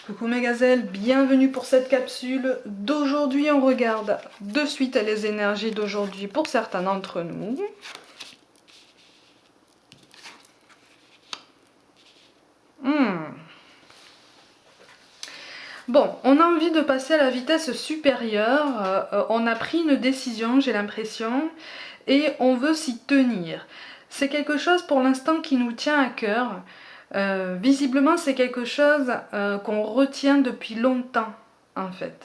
Coucou mes gazelles, bienvenue pour cette capsule d'aujourd'hui. On regarde de suite les énergies d'aujourd'hui pour certains d'entre nous. Bon, on a envie de passer à la vitesse supérieure, on a pris une décision, j'ai l'impression, et on veut s'y tenir. C'est quelque chose pour l'instant qui nous tient à cœur. Visiblement, c'est quelque chose qu'on retient depuis longtemps, en fait.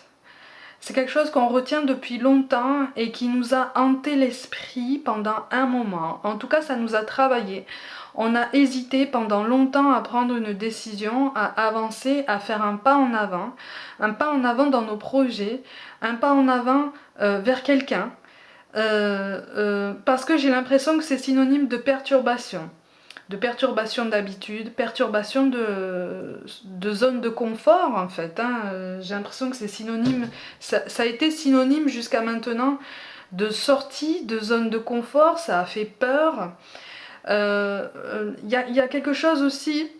C'est quelque chose qu'on retient depuis longtemps et qui nous a hanté l'esprit pendant un moment. En tout cas, ça nous a travaillé. On a hésité pendant longtemps à prendre une décision, à avancer, à faire un pas en avant dans nos projets, un pas en avant vers quelqu'un. Parce que j'ai l'impression que c'est synonyme de perturbation d'habitude, perturbation de zone de confort en fait. J'ai l'impression que c'est synonyme, ça a été synonyme jusqu'à maintenant de sortie de zone de confort, ça a fait peur. Y a quelque chose aussi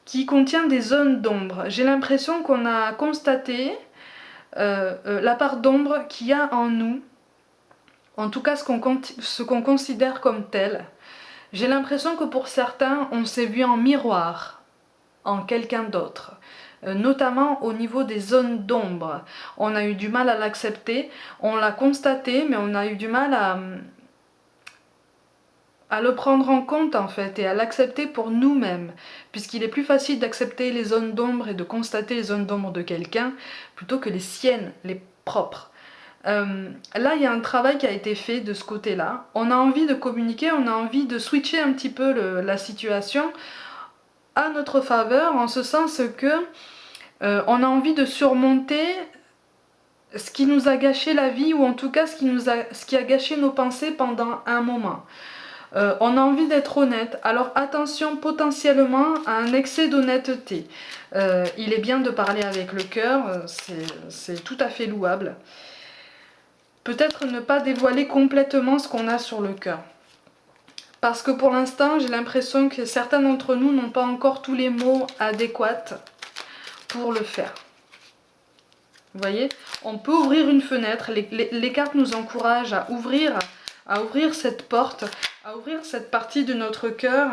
qui contient des zones d'ombre. J'ai l'impression qu'on a constaté la part d'ombre qu'il y a en nous, en tout cas ce qu'on considère comme tel. J'ai l'impression que pour certains, on s'est vu en miroir, en quelqu'un d'autre, notamment au niveau des zones d'ombre. On a eu du mal à l'accepter, on l'a constaté, mais on a eu du mal à le prendre en compte en fait et à l'accepter pour nous-mêmes, puisqu'il est plus facile d'accepter les zones d'ombre et de constater les zones d'ombre de quelqu'un plutôt que les siennes, les propres. Là, il y a un travail qui a été fait de ce côté-là. On a envie de communiquer, on a envie de switcher un petit peu la situation à notre faveur, en ce sens que on a envie de surmonter ce qui nous a gâché la vie, ou en tout cas ce qui a gâché nos pensées pendant un moment. On a envie d'être honnête, alors attention potentiellement à un excès d'honnêteté. Il est bien de parler avec le cœur, c'est tout à fait louable. Peut-être ne pas dévoiler complètement ce qu'on a sur le cœur. Parce que pour l'instant, j'ai l'impression que certains d'entre nous n'ont pas encore tous les mots adéquats pour le faire. Vous voyez, on peut ouvrir une fenêtre, les cartes nous encouragent à ouvrir cette porte, à ouvrir cette partie de notre cœur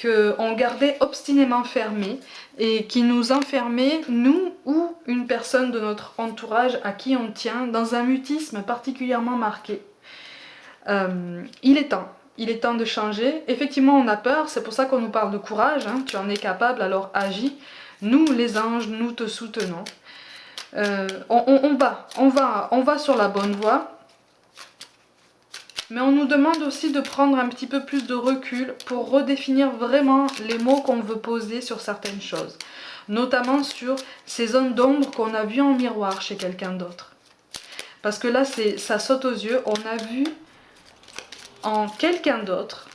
qu'on gardait obstinément fermée et qui nous enfermait, nous ou une personne de notre entourage à qui on tient, dans un mutisme particulièrement marqué. Il est temps de changer. Effectivement, on a peur, c'est pour ça qu'on nous parle de courage, hein. Tu en es capable, alors agis. Nous, les anges, nous te soutenons. On va sur la bonne voie. Mais on nous demande aussi de prendre un petit peu plus de recul pour redéfinir vraiment les mots qu'on veut poser sur certaines choses. Notamment sur ces zones d'ombre qu'on a vues en miroir chez quelqu'un d'autre. Parce que là, ça saute aux yeux. On a vu en quelqu'un d'autre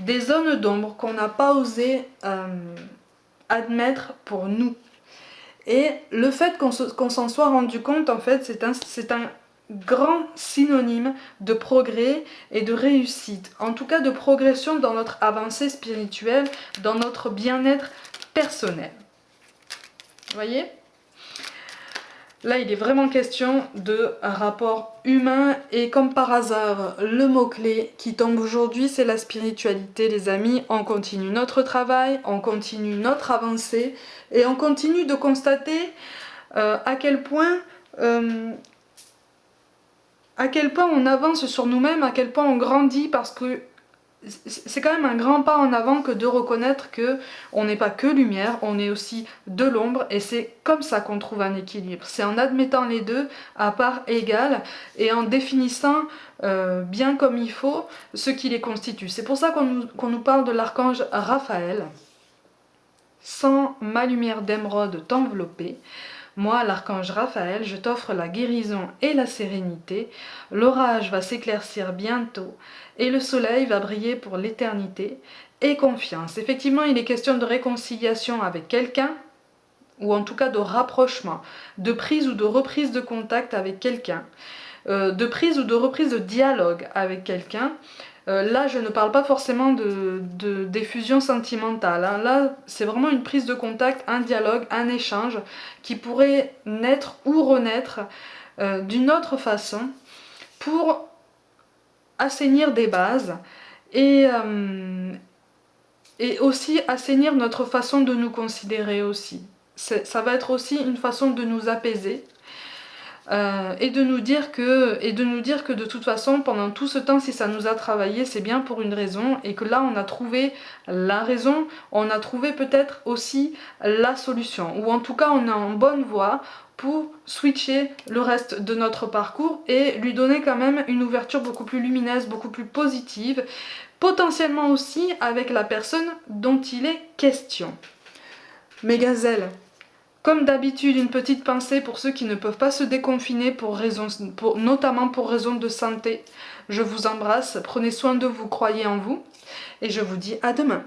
des zones d'ombre qu'on n'a pas osé admettre pour nous. Et le fait qu'on s'en soit rendu compte, en fait, c'est un grand synonyme de progrès et de réussite, en tout cas de progression dans notre avancée spirituelle, dans notre bien-être personnel. Vous voyez ? Là, il est vraiment question de rapport humain et comme par hasard, le mot-clé qui tombe aujourd'hui, c'est la spiritualité, les amis. On continue notre travail, on continue notre avancée et on continue de constater à quel point on avance sur nous-mêmes, à quel point on grandit, parce que c'est quand même un grand pas en avant que de reconnaître que on n'est pas que lumière, on est aussi de l'ombre, et c'est comme ça qu'on trouve un équilibre. C'est en admettant les deux à part égale et en définissant bien comme il faut ce qui les constitue. C'est pour ça qu'on nous parle de l'archange Raphaël. Sans ma lumière d'émeraude t'envelopper, moi, l'archange Raphaël, je t'offre la guérison et la sérénité. L'orage va s'éclaircir bientôt et le soleil va briller pour l'éternité. Et confiance. Effectivement, il est question de réconciliation avec quelqu'un, ou en tout cas de rapprochement, de prise ou de reprise de contact avec quelqu'un, de prise ou de reprise de dialogue avec quelqu'un. Là, je ne parle pas forcément d'effusion sentimentale, hein. Là, c'est vraiment une prise de contact, un dialogue, un échange qui pourrait naître ou renaître d'une autre façon pour assainir des bases et, et aussi assainir notre façon de nous considérer aussi. Ça va être aussi une façon de nous apaiser. Et de nous dire que de toute façon pendant tout ce temps, si ça nous a travaillé, c'est bien pour une raison, et que là on a trouvé la raison, on a trouvé peut-être aussi la solution, ou en tout cas on est en bonne voie pour switcher le reste de notre parcours et lui donner quand même une ouverture beaucoup plus lumineuse, beaucoup plus positive, potentiellement aussi avec la personne dont il est question. Mes gazelles, comme d'habitude, une petite pensée pour ceux qui ne peuvent pas se déconfiner notamment pour raison de santé. Je vous embrasse, prenez soin de vous, croyez en vous, et je vous dis à demain.